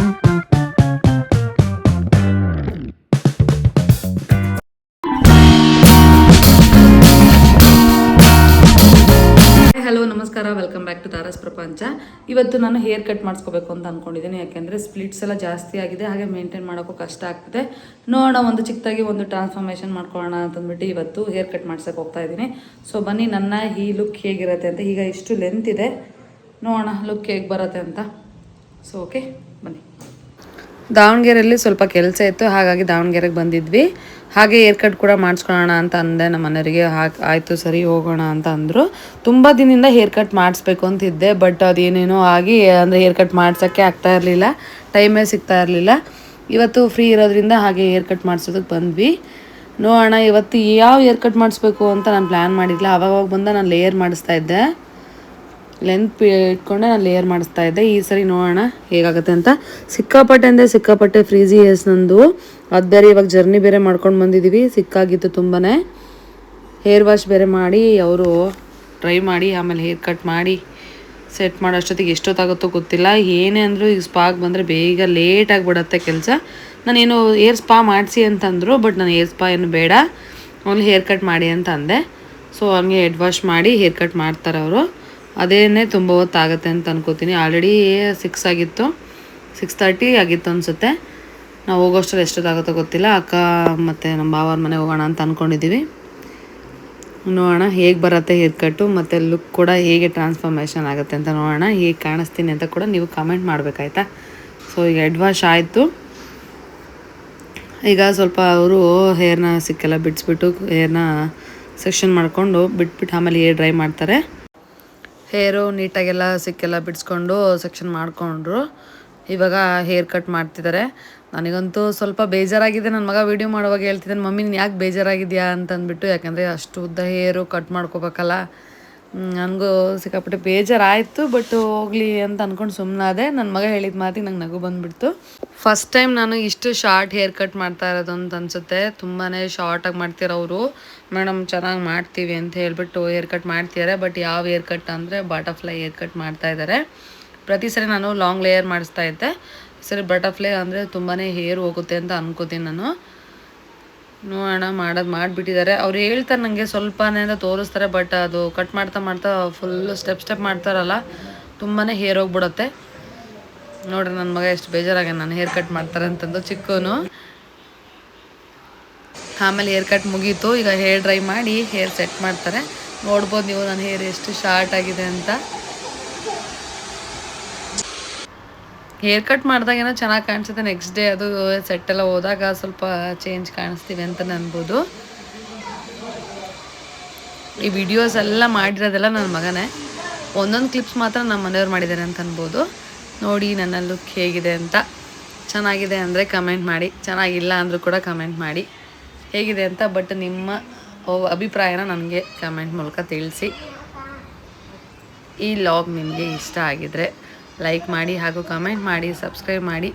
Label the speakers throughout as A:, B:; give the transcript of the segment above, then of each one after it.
A: Hello ನಮಸ್ಕಾರ, welcome back to Taras ಪ್ರಪಂಚ. ಇವತ್ತು ನಾನು ಹೇರ್ ಕಟ್ ಮಾಡಿಸ್ಕೋಬೇಕು ಅಂತ ಅಂದ್ಕೊಂಡಿದ್ದೀನಿ. ಯಾಕೆಂದರೆ ಸ್ಪ್ಲಿಟ್ಸ್ ಎಲ್ಲ ಜಾಸ್ತಿ ಆಗಿದೆ, ಹಾಗೆ ಮೇಂಟೈನ್ ಮಾಡೋಕ್ಕೂ ಕಷ್ಟ ಆಗ್ತಿದೆ. ನೋಡೋಣ, ಒಂದು ಚಿಕ್ಕದಾಗಿ ಒಂದು ಟ್ರಾನ್ಸ್ಫಾರ್ಮೇಷನ್ ಮಾಡ್ಕೊಳ್ಳೋಣ ಅಂತಂದ್ಬಿಟ್ಟು ಇವತ್ತು ಹೇರ್ ಕಟ್ ಮಾಡ್ಸೋಕೆ ಹೋಗ್ತಾ ಇದ್ದೀನಿ. ಸೊ ಬನ್ನಿ, ನನ್ನ ಈ ಲುಕ್ ಹೇಗಿರುತ್ತೆ ಅಂತ. ಈಗ ಇಷ್ಟು ಲೆಂತ್ ಇದೆ, ನೋಡೋಣ ಲುಕ್ ಹೇಗೆ ಬರುತ್ತೆ ಅಂತ. ಸೊ ಓಕೆ, ಬನ್ನಿ. ದಾವಣಗೆರೆಯಲ್ಲಿ ಸ್ವಲ್ಪ ಕೆಲಸ ಇತ್ತು, ಹಾಗಾಗಿ ದಾವಣಗೆರೆಗೆ ಬಂದಿದ್ವಿ. ಹಾಗೆ ಹೇರ್ ಕಟ್ ಕೂಡ ಮಾಡಿಸ್ಕೊಳ್ಳೋಣ ಅಂತ ಅಂದೆ ನಮ್ಮ ಮನೆಯವರಿಗೆ. ಆಯಿತು ಸರಿ ಹೋಗೋಣ ಅಂತ ಅಂದರು. ತುಂಬ ದಿನದಿಂದ ಹೇರ್ ಕಟ್ ಮಾಡಿಸ್ಬೇಕು ಅಂತಿದ್ದೆ, ಬಟ್ ಅದೇನೇನೋ ಆಗಿ ಅಂದರೆ ಹೇರ್ ಕಟ್ ಮಾಡ್ಸೋಕ್ಕೆ ಆಗ್ತಾ ಇರಲಿಲ್ಲ, ಟೈಮೇ ಸಿಗ್ತಾ ಇರಲಿಲ್ಲ. ಇವತ್ತು ಫ್ರೀ ಇರೋದ್ರಿಂದ ಹಾಗೆ ಹೇರ್ ಕಟ್ ಮಾಡಿಸೋದಕ್ಕೆ ಬಂದ್ವಿ. ನೋಡೋಣ ಇವತ್ತು ಯಾವ ಹೇರ್ ಕಟ್ ಮಾಡಿಸ್ಬೇಕು ಅಂತ ನಾನು ಪ್ಲ್ಯಾನ್ ಮಾಡಿದ್ದಿಲ್ಲ. ಆವಾಗವಾಗ ಬಂದ ನಾನು ಲೇಯರ್ ಮಾಡಿಸ್ತಾ ಇದ್ದೆ, ಲೆಂತ್ ಇಟ್ಕೊಂಡೆ ನಾನು ಲೇಯರ್ ಮಾಡಿಸ್ತಾ ಇದ್ದೆ. ಈ ಸರಿ ನೋಡೋಣ ಹೇಗಾಗುತ್ತೆ ಅಂತ. ಸಿಕ್ಕಾಪಟ್ಟೆ ಅಂದರೆ ಸಿಕ್ಕಾಪಟ್ಟೆ ಫ್ರೀಝಿ ಹೇರ್ಸ್ ನಂದು. ಅದು ಬೇರೆ ಇವಾಗ ಜರ್ನಿ ಬೇರೆ ಮಾಡ್ಕೊಂಡು ಬಂದಿದ್ದೀವಿ, ಸಿಕ್ಕಾಗಿತ್ತು ತುಂಬಾ. ಹೇರ್ ವಾಶ್ ಬೇರೆ ಮಾಡಿ ಅವರು ಟ್ರೈ ಮಾಡಿ ಆಮೇಲೆ ಹೇರ್ ಕಟ್ ಮಾಡಿ ಸೆಟ್ ಮಾಡೋ ಅಷ್ಟೊತ್ತಿಗೆ ಎಷ್ಟೊತ್ತಾಗುತ್ತೋ ಗೊತ್ತಿಲ್ಲ. ಏನೇ ಅಂದರೂ ಈಗ ಸ್ಪಾಗೆ ಬಂದರೆ ಬೇಗ ಲೇಟಾಗಿ ಬಿಡುತ್ತೆ ಕೆಲಸ. ನಾನೇನು ಹೇರ್ ಸ್ಪಾ ಮಾಡಿಸಿ ಅಂತಂದರು, ಬಟ್ ನಾನು ಹೇರ್ ಸ್ಪಾ ಏನು ಬೇಡ, ಓನ್ಲಿ ಹೇರ್ ಕಟ್ ಮಾಡಿ ಅಂತ ಅಂದೆ. ಸೊ ಹಂಗೆ ಹೆಡ್ ವಾಶ್ ಮಾಡಿ ಹೇರ್ ಕಟ್ ಮಾಡ್ತಾರೆ ಅವರು. ಅದೇನೇ ತುಂಬ ಹೊತ್ತಾಗುತ್ತೆ ಅಂತ ಅನ್ಕೋತೀನಿ. ಆಲ್ರೆಡಿ 6 ಆಗಿತ್ತು, 6:30 ಆಗಿತ್ತು ಅನಿಸುತ್ತೆ. ನಾವು ಹೋಗೋಷ್ಟರಲ್ಲಿ ಎಷ್ಟೊತ್ತಾಗುತ್ತೋ ಗೊತ್ತಿಲ್ಲ. ಅಕ್ಕ ಮತ್ತು ನಮ್ಮ ಭಾವರ ಮನೆಗೆ ಹೋಗೋಣ ಅಂತ ಅಂದ್ಕೊಂಡಿದ್ದೀವಿ. ನೋಡೋಣ ಹೇಗೆ ಬರುತ್ತೆ ಹೇರ್ ಕಟ್ಟು, ಮತ್ತು ಲುಕ್ ಕೂಡ ಹೇಗೆ ಟ್ರಾನ್ಸ್ಫಾರ್ಮೇಷನ್ ಆಗುತ್ತೆ ಅಂತ ನೋಡೋಣ. ಹೇಗೆ ಕಾಣಿಸ್ತೀನಿ ಅಂತ ಕೂಡ ನೀವು ಕಮೆಂಟ್ ಮಾಡಬೇಕಾಯ್ತಾ. ಸೊ ಈಗ ಹೆಡ್ ವಾಶ್ ಆಯಿತು. ಈಗ ಸ್ವಲ್ಪ ಅವರು ಹೇರ್ನ ಸಿಕ್ಕೆಲ್ಲ ಬಿಡಿಸ್ಬಿಟ್ಟು ಹೇರ್ನ ಸೆಕ್ಷನ್ ಮಾಡಿಕೊಂಡು ಬಿಟ್ಬಿಟ್ಟು ಆಮೇಲೆ ಹೇರ್ ಡ್ರೈ ಮಾಡ್ತಾರೆ. ಹೇರು ನೀಟಾಗೆಲ್ಲ ಸಿಕ್ಕೆಲ್ಲ ಬಿಡಿಸ್ಕೊಂಡು ಸೆಕ್ಷನ್ ಮಾಡಿಕೊಂಡ್ರು. ಇವಾಗ ಹೇರ್ ಕಟ್ ಮಾಡ್ತಿದ್ದಾರೆ. ನನಗಂತೂ ಸ್ವಲ್ಪ ಬೇಜಾರಾಗಿದೆ. ನನ್ನ ಮಗ ವೀಡಿಯೋ ಮಾಡುವಾಗ ಹೇಳ್ತಿದ್ದಾನೆ, ಮಮ್ಮಿ ನೀನು ಯಾಕೆ ಬೇಜಾರಾಗಿದೆಯಾ ಅಂತಂದ್ಬಿಟ್ಟು. ಯಾಕಂದರೆ ಅಷ್ಟು ಉದ್ದ ಹೇರು ಕಟ್ ಮಾಡ್ಕೋಬೇಕಲ್ಲ. ನನಗೂ ಸಿಕ್ಕಾಪಟ್ಟೆ ಬೇಜಾರಾಯಿತು, ಬಟ್ ಹೋಗಲಿ ಅಂತ ಅಂದ್ಕೊಂಡು ಸುಮ್ಮನಾದೆ. ನನ್ನ ಮಗ ಹೇಳಿದ ಮಾತಿಗೆ ನಂಗೆ ನಗು ಬಂದುಬಿಡ್ತು. ಫಸ್ಟ್ ಟೈಮ್ ನಾನು ಇಷ್ಟು ಶಾರ್ಟ್ ಹೇರ್ ಕಟ್ ಮಾಡ್ತಾ ಇರೋದು ಅಂತ ಅನಿಸುತ್ತೆ. ತುಂಬಾ ಶಾರ್ಟಾಗಿ ಮಾಡ್ತಿರೋರು. ಮೇಡಮ್ ಚೆನ್ನಾಗಿ ಮಾಡ್ತೀವಿ ಅಂತ ಹೇಳ್ಬಿಟ್ಟು ಹೇರ್ ಕಟ್ ಮಾಡ್ತಿದ್ದಾರೆ. ಬಟ್ ಯಾವ ಹೇರ್ ಕಟ್ ಅಂದರೆ ಬಟರ್ಫ್ಲೈ ಹೇರ್ ಕಟ್ ಮಾಡ್ತಾಯಿದ್ದಾರೆ. ಪ್ರತಿ ಸರಿ ನಾನು ಲಾಂಗ್ ಲೇಯರ್ ಮಾಡಿಸ್ತಾ ಇದ್ದೆ, ಸರಿ ಬಟರ್ಫ್ಲೈ ಅಂದರೆ ತುಂಬಾ ಹೇರ್ ಹೋಗುತ್ತೆ ಅಂತ ಅನ್ಕೋತೀನಿ ನಾನು. ನೋಡೋಣ, ಮಾಡಿಬಿಟ್ಟಿದ್ದಾರೆ. ಅವ್ರು ಹೇಳ್ತಾರೆ ನನಗೆ ಸ್ವಲ್ಪನೇ ಅಂತ ತೋರಿಸ್ತಾರೆ, ಬಟ್ ಅದು ಕಟ್ ಮಾಡ್ತಾ ಮಾಡ್ತಾ ಫುಲ್ಲು ಸ್ಟೆಪ್ ಮಾಡ್ತಾರಲ್ಲ, ತುಂಬಾ ಹೇರ್ ಹೋಗ್ಬಿಡುತ್ತೆ. ನೋಡ್ರಿ ನನ್ನ ಮಗ ಎಷ್ಟು ಬೇಜಾರಾಗ ನಾನು ಹೇರ್ ಕಟ್ ಮಾಡ್ತಾರೆ ಅಂತಂದು, ಚಿಕ್ಕವನು. ಆಮೇಲೆ ಹೇರ್ ಕಟ್ ಮುಗೀತು. ಈಗ ಹೇರ್ ಡ್ರೈ ಮಾಡಿ ಹೇರ್ ಸೆಟ್ ಮಾಡ್ತಾರೆ. ನೋಡ್ಬೋದು ನೀವು ನನ್ನ ಹೇರ್ ಎಷ್ಟು ಶಾರ್ಟ್ ಆಗಿದೆ ಅಂತ. ಹೇರ್ ಕಟ್ ಮಾಡಿದಾಗ ಏನೋ ಚೆನ್ನಾಗಿ ಕಾಣಿಸುತ್ತೆ, ನೆಕ್ಸ್ಟ್ ಡೇ ಅದು ಸೆಟ್ಟೆಲ್ಲ ಹೋದಾಗ ಸ್ವಲ್ಪ ಚೇಂಜ್ ಕಾಣಿಸ್ತೀವಿ ಅಂತ ಅನ್ಬೋದು. ಈ ವಿಡಿಯೋಸ್ ಎಲ್ಲ ಮಾಡಿರೋದೆಲ್ಲ ನನ್ನ ಮಗನೇ, ಒಂದೊಂದು ಕ್ಲಿಪ್ಸ್ ಮಾತ್ರ ನಮ್ಮ ಮನೆಯವ್ರು ಮಾಡಿದ್ದಾರೆ ಅಂತ ಅನ್ಬೋದು. ನೋಡಿ ನನ್ನ ಲುಕ್ ಹೇಗಿದೆ ಅಂತ. ಚೆನ್ನಾಗಿದೆ ಅಂದರೆ ಕಮೆಂಟ್ ಮಾಡಿ, ಚೆನ್ನಾಗಿಲ್ಲ ಅಂದರೂ ಕೂಡ ಕಮೆಂಟ್ ಮಾಡಿ ಹೇಗಿದೆ ಅಂತ. ಬಟ್ ನಿಮ್ಮ ಅಭಿಪ್ರಾಯನ ನನಗೆ ಕಮೆಂಟ್ ಮೂಲಕ ತಿಳಿಸಿ. ಈ ಲಾಗ್ ನಿಮಗೆ ಇಷ್ಟ ಆಗಿದರೆ ಲೈಕ್ ಮಾಡಿ ಹಾಗೂ ಕಮೆಂಟ್ ಮಾಡಿ, ಸಬ್ಸ್ಕ್ರೈಬ್ ಮಾಡಿ,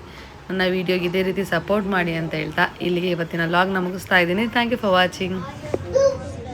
A: ನನ್ನ ವೀಡಿಯೋಗೆ ಇದೇ ರೀತಿ ಸಪೋರ್ಟ್ ಮಾಡಿ ಅಂತ ಹೇಳ್ತಾ ಇಲ್ಲಿಗೆ ಇವತ್ತಿನ ಲಾಗ್ನ ಮುಗಿಸ್ತಾ ಇದ್ದೀನಿ. Thank you for watching.